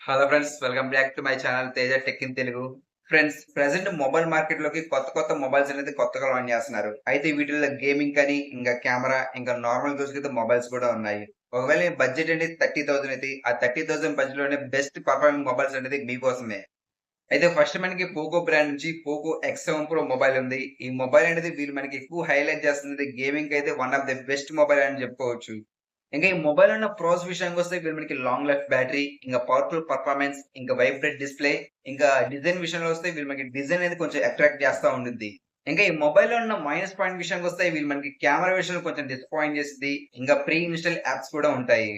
Hello friends, welcome back to my channel Teja tech in Telugu. Friends, present mobile market లోకి కొత్త mobiles అనేది కొత్తగా launch చేస్తున్నారు. అయితే వీటిల్లో గేమింగ్ కానీ, ఇంకా కెమెరా, ఇంకా నార్మల్ యూజ్ అయితే మొబైల్స్ కూడా ఉన్నాయి. ఒకవేళ మీ బడ్జెట్ అనేది 30,000 అయితే ఆ 30,000 బడ్జెట్ లోనే బెస్ట్ పర్ఫార్మింగ్ మొబైల్స్ అనేది మీకోసమే. అయితే ఫస్ట్ మనకి పోకో బ్రాండ్ నుంచి పోకో X7 Pro మొబైల్ ఉంది. ఈ మొబైల్ అనేది వీళ్ళు మనకి ఎక్కువ హైలైట్ చేస్తుంది గేమింగ్ అయితే one of the best mobile అని చెప్పుకోవచ్చు. ఇంకా ఈ మొబైల్ ఉన్న ప్రోస్ విషయానికొస్తే వీళ్ళు మనకి లాంగ్ లైఫ్ బ్యాటరీ, ఇంకా పవర్‌ఫుల్ పర్ఫార్మెన్స్, ఇంకా వైబ్రెంట్ డిస్‌ప్లే, ఇంకా డిజైన్ విషయంలో వస్తే వీళ్ళు మనకి డిజైన్ అనేది కొంచెం అట్రాక్ట్ చేస్తా ఉండిద్ది. ఇంకా ఈ మొబైల్‌లో ఉన్న మైనస్ పాయింట్ విషయానికొస్తే వీళ్ళు మనకి కెమెరా విషయంలో కొంచెం డిసప్పాయింట్ చేసిద్ది. ఇంకా ప్రీ ఇన్‌స్టాల్ యాప్స్ కూడా ఉంటాయి.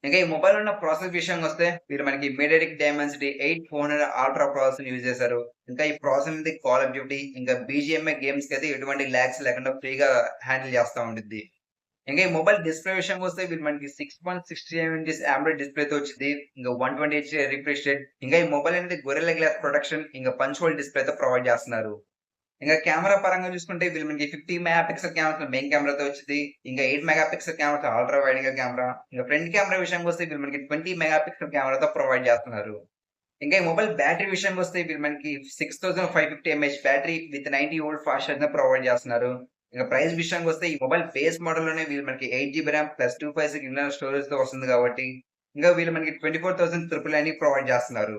ఇంకా ఈ మొబైల్‌లో ఉన్న ప్రాసెస్ విషయానికొస్తే వీళ్ళు మనకి మీడియాటెక్ డైమెన్సిటీ 8400 అల్ట్రా ప్రాసెసర్‌ని యూజ్ చేశారు. ఇంకా ఈ ప్రాసెసర్ అనేది కాల్ ఆఫ్ డ్యూటీ, ఇంకా బీజీఎంఐ గేమ్స్‌కైతే ఎటువంటి లాగ్స్ లేకుండా ఫ్రీగా హ్యాండిల్ చేస్తా ఉండిద్ది. ఇంకా ఈ మొబైల్ డిస్‌ప్లే విషయానికొస్తే వీళ్ళు మనకి 6.67 ఇంచెస్ AMOLED డిస్‌ప్లేతో వచ్చిద్ది. ఇంకా 120 హెచ్ రిఫ్రెష్ రేట్. ఇంకా ఈ మొబైల్ అనేది గొరిల్లా గ్లాస్ ప్రొటెక్షన్, ఇంకా పంచ్ హోల్ డిస్‌ప్లేతో ప్రొవైడ్ చేస్తున్నారు. ఇంకా కెమెరా పరంగా చూసుకుంటే వీళ్ళు మనకి 50 మెగా పిక్సెల్ కెమెరాతో మెయిన్ కెమెరాతో వచ్చిద్ది. ఇంకా 8 మెగా పిక్సెల్ కెమెరాతో అల్ట్రా వైడ్ యాంగిల్ కెమెరా. ఇంకా ఫ్రంట్ కెమెరా విషయానికొస్తే వీళ్ళు మనకి 20 మెగా పిక్సెల్ కెమెరాతో ప్రొవైడ్ చేస్తున్నారు. ఇంకా ఈ మొబైల్ బ్యాటరీ విషయానికొస్తే వీళ్ళు మనకి 6550 mAh battery with 90 volt fast ఛార్జర్‌ని ప్రొవైడ్ చేస్తున్నారు. ఇక ప్రైస్ విషయానికొస్తే ఈ మొబైల్ బేస్ మోడల్‌లోనే వీళ్ళు మనకి 8 జీబీ ర్యామ్ ప్లస్ 256 ఇంటర్నల్ స్టోరేజ్‌తో వస్తుంది కాబట్టి, ఇంకా వీళ్ళు మనకి 24,999 ప్రొవైడ్ చేస్తున్నారు.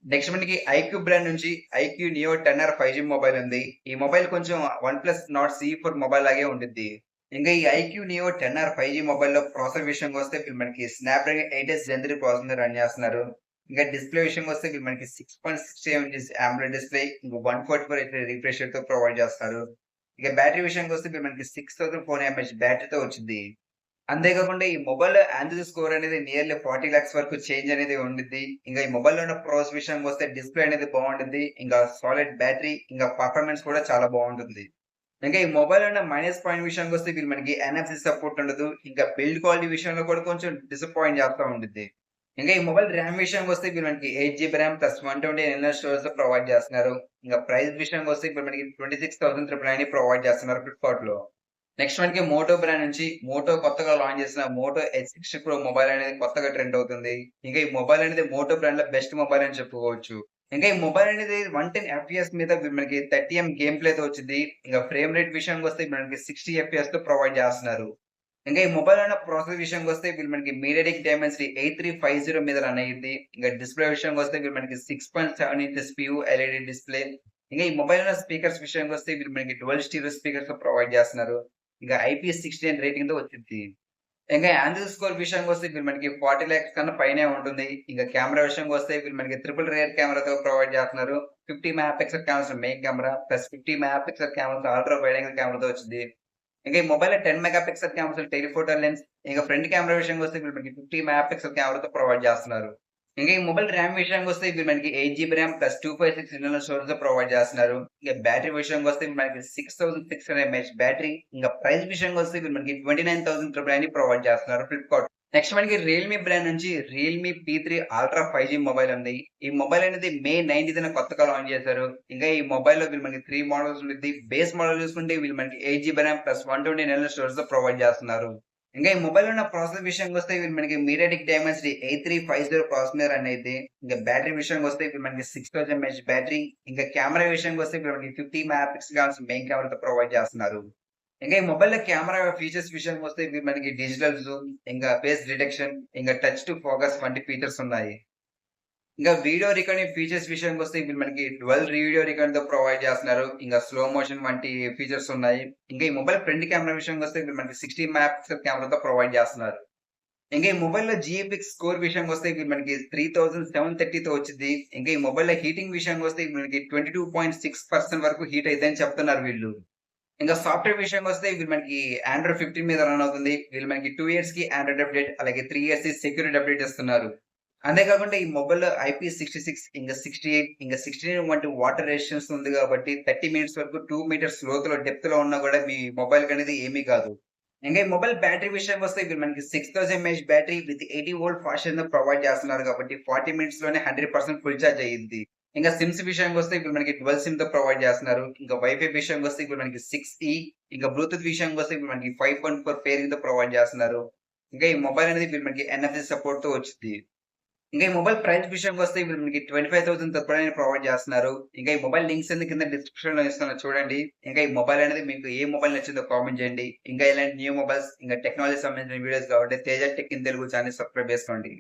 నెక్స్ట్ మనకి ఐక్యూ బ్రాండ్ నుంచి iQOO Neo 10R 5G mobile ఉంది. ఈ మొబైల్ కొంచెం వన్‌ప్లస్ నాట్ సి4 మొబైల్ లాగే ఉండిద్ది. ఇంకా ఈ ఐక్యూ నియో 10R 5G మొబైల్‌లో ప్రాసెసర్ విషయానికొస్తే వీళ్ళు మనకి స్నాప్‌డ్రాగన్ 8 జెన్ 3 ప్రాసెసర్‌ని రన్ చేస్తున్నారు. ఇంకా డిస్‌ప్లే విషయానికొస్తే వీళ్ళు మనకి 6.67 ఇంచెస్ AMOLED డిస్‌ప్లే, ఇంకా 144 హెచ్ రిఫ్రెష్ రేట్‌తో ప్రొవైడ్ చేస్తారు. ఇక బ్యాటరీ విషయానికొస్తే ఇప్పుడు మనకి 6400 ఎంఏహెచ్ బ్యాటరీతో వచ్చిద్ది. అంతే కాకుండా ఈ మొబైల్‌లో ఆండ్రాయిడ్ స్కోర్ అనేది నియర్లీ 40 లాక్స్ వరకు చేంజ్ అనేది ఉండిద్ది. ఇంకా ఈ మొబైల్‌లో ఉన్న ప్రోస్ విషయానికొస్తే డిస్‌ప్లే అనేది బావుండిద్ది. ఇంకా సాలిడ్ బ్యాటరీ, ఇంకా పర్ఫార్మెన్స్ కూడా చాలా బావుంటుంది. ఇంకా ఈ మొబైల్‌లో ఉన్న మైనస్ పాయింట్ విషయానికొస్తే వీళ్ళు మనకి NFC సపోర్ట్ ఉండదు. ఇంకా బిల్డ్ క్వాలిటీ విషయంలో కూడా కొంచెం డిసప్పాయింట్ చేస్తా ఉండిద్ది. ఇంకా ఈ మొబైల్ ర్యామ్ విషయానికొస్తే ఇప్పుడు మనకి 8 జీబీ ర్యామ్ ప్లస్ 120 ఇంటర్నల్ స్టోరేజ్‌తో ప్రొవైడ్ చేస్తున్నారు. ఇంకా ప్రైస్ విషయానికొస్తే ఇప్పుడు మనకి 26,999 ప్రొవైడ్ చేస్తున్నారు ఫ్లిప్‌కార్ట్‌లో. నెక్స్ట్ మనకి మోటో బ్రాండ్ నుంచి మోటో కొత్తగా లాంచ్ చేసిన మోటో H60 Pro మొబైల్ అనేది కొత్తగా ట్రెండ్ అవుతుంది. ఇంకా ఈ మొబైల్ అనేది మోటో బ్రాండ్‌లో బెస్ట్ మొబైల్ అని చెప్పుకోవచ్చు. ఇంకా ఈ మొబైల్ అనేది 110 ఎఫ్‌పిఎస్ మీద మనకి 30 గేమ్ ప్లేతో వచ్చిద్ది. ఇంకా ఫ్రేమ్ రేట్ విషయానికొస్తే మనకి 60 ఎఫ్‌పిఎస్‌తో ప్రొవైడ్ చేస్తున్నారు. ఇంకా ఈ మొబైల్ అన్న ప్రాసెసర్ విషయానికొస్తే వీళ్ళు మనకి మీడియాటెక్ డైమెన్సిటీ 8350 మీద రన్ అయ్యిద్ది. ఇంకా డిస్‌ప్లే విషయానికొస్తే వీళ్ళు మనకి 6.7 ఇంచెస్ PU ఎల్‌ఈడీ డిస్‌ప్లే. ఇంకా ఈ మొబైల్‌లో స్పీకర్స్ విషయానికొస్తే వీళ్ళు మనకి డ్యుయల్ స్టీరియో స్పీకర్స్‌తో ప్రొవైడ్ చేస్తున్నారు. ఇంకా IP69 రేటింగ్‌తో వచ్చిద్ది. ఇంకా ఆండ్రాయిడ్ స్కోర్ విషయానికొస్తే వీళ్ళు మనకి 40 లాక్స్ కన్నా పైనే ఉంటుంది. ఇంకా కెమెరా విషయానికొస్తే వీళ్ళు మనకి ట్రిపుల్ రేర్ కెమెరాతో ప్రొవైడ్ చేస్తున్నారు. 50 మెగా పిక్సెల్ కెమెరాతో main camera plus 50 mega pixel కెమెరాతో అల్ట్రా వైడ్ యాంగిల్ కెమెరాతో వచ్చిద్ది. ఇంకా ఈ మొబైల్‌లో 10 మెగా పిక్సెల్ కెమెరాతో టెలిఫోటో లెన్స్, ఇంకా ఫ్రంట్ కెమెరా విషయానికొస్తే వీళ్ళు మనకి 50 మెగా పిక్సెల్ కెమెరాతో ప్రొవైడ్ చేస్తున్నారు. ఇంకా ఈ మొబైల్ ర్యామ్ విషయానికొస్తే వీళ్ళు మనకి 8 జీబీ ర్యామ్ ప్లస్ 256 ఇంటర్నల్ స్టోరేజ్‌తో ప్రొవైడ్ చేస్తున్నారు. ఇక బ్యాటరీ విషయానికొస్తే మనకి 6600 ఎంఏహెచ్ బ్యాటరీ. ఇంకా ప్రైస్ విషయానికొస్తే వీళ్ళు మనకి 29,999 ప్రొవైడ్ చేస్తున్నారు ఫ్లిప్‌కార్ట్. నెక్స్ట్ మనకి రియల్‌మీ బ్రాండ్ నుంచి Realme P3 ultra 5G mobile ఉంది. ఈ మొబైల్ అనేది మే 19థ్ కొత్తగా లాంచ్ చేశారు. ఇంకా ఈ మొబైల్‌లో వీళ్ళు మనకి 3 మోడల్స్ ఉండిద్ది. బేస్ మోడల్ చూసుకుంటే వీళ్ళు మనకి 8 జీబీ ర్యామ్ ప్లస్ 120 ఇంటర్నల్ స్టోరేజ్‌తో ప్రొవైడ్ చేస్తున్నారు. ఇంకా ఈ మొబైల్‌లో ఉన్న ప్రాసెసర్ విషయానికొస్తే వీళ్ళు మనకి మీడియాటెక్ డైమెన్సిటీ 8350 ప్రాసెసర్ మీద రన్ అయిద్ది. ఇంకా బ్యాటరీ విషయానికొస్తే ఇప్పుడు మనకి 6000 ఎంఏహెచ్ బ్యాటరీ. ఇంకా కెమెరా విషయానికొస్తే ఇప్పుడు మనకి 50 మెగా పిక్సెల్ మెయిన్ కెమెరాతో ప్రొవైడ్ చేస్తున్నారు. ఇంకా ఈ మొబైల్‌లో కెమెరా ఫీచర్స్ విషయానికొస్తే ఇవి మనకి డిజిటల్ జూమ్, ఇంకా ఫేస్ డిటెక్షన్, ఇంకా టచ్ టు ఫోకస్ వంటి ఫీచర్స్ ఉన్నాయి. ఇంకా వీడియో రికార్డింగ్ ఫీచర్స్ విషయానికొస్తే ఇప్పుడు మనకి డ్యుయల్ వీడియో రికార్డర్‌తో ప్రొవైడ్ చేస్తున్నారు. ఇంకా స్లో మోషన్ వంటి ఫీచర్స్ ఉన్నాయి. ఇంకా ఈ మొబైల్ ఫ్రంట్ కెమెరా విషయానికొస్తే ఇప్పుడు మనకి 60 మెగా పిక్సెల్ కెమెరాతో ప్రొవైడ్ చేస్తున్నారు. ఇంకా ఈ మొబైల్‌లో జీఎఫ్ఎక్స్ స్కోర్ విషయానికొస్తే ఇది మనకి 3730తో వచ్చిద్ది. ఇంకా ఈ మొబైల్‌లో హీటింగ్ విషయానికొస్తే ఇది మనకి 22.6% వరకు హీట్ అయిద్దని చెప్తున్నారు వీళ్ళు. ఇంకా సాఫ్ట్‌వేర్ విషయానికొస్తే ఇది మనకి ఆండ్రాయిడ్ 15 మీద రన్ అవుతుంది. వీళ్ళు మనకి 2 ఇయర్స్‌కి ఆండ్రాయిడ్ అప్డేట్, అలాగే 3 ఇయర్స్‌కి సెక్యూరిటీ అప్డేట్ ఇస్తున్నారు. అంతే కాకుండా ఈ మొబైల్‌లో IP66 ఇంకా 68 ఇంకా 69 వంటి వాటర్ రెసిస్టెన్స్ ఉంది కాబట్టి 30 మినిట్స్ వరకు 2 మీటర్స్ లోతులో డెప్త్‌లో ఉన్నా కూడా మీ మొబైల్‌కనేది ఏమీ కాదు. ఇంకా ఈ మొబైల్ బ్యాటరీ విషయానికొస్తే ఇప్పుడు మనకి 6000 mAh battery with 80 volt fast ఛార్జింగ్‌తో ప్రొవైడ్ చేస్తున్నారు కాబట్టి 40 మినిట్స్ లోనే 100% ఫుల్ ఛార్జ్ అయ్యిద్ది. ఇంకా సిమ్స్ విషయానికొస్తే ఇప్పుడు మనకి డ్యుయల్ సిమ్‌తో ప్రొవైడ్ చేస్తున్నారు. ఇంకా వైఫై విషయానికొస్తే ఇప్పుడు మనకి 6E, ఇంకా బ్లూటూత్ విషయానికొస్తే ఇప్పుడు మనకి 5.4 పేరింగ్‌తో ప్రొవైడ్ చేస్తున్నారు. ఇంకా ఈ మొబైల్ అనేది ఇప్పుడు మనకి NFC సపోర్ట్‌తో వచ్చిద్ది. ఇంకా ఈ మొబైల్ ప్రైస్ విషయానికొస్తే ఇప్పుడు మనకి 25,000 తక్కువలోనే ప్రొవైడ్ చేస్తున్నారు. ఇంకా ఈ మొబైల్ లింక్స్ అన్ని కింద డిస్క్రిప్షన్‌లో ఇస్తున్నాను చూడండి. ఇంకా ఈ మొబైల్ అనేది మీకు ఏ మొబైల్ నచ్చిందో కామెంట్ చేయండి. ఇంకా ఇలాంటి న్యూ మొబైల్స్ ఇంకా టెక్నాలజీకి సంబంధించిన వీడియోస్ కావాలంటే Teja tech in Telugu channel subscribe చేసుకోండి.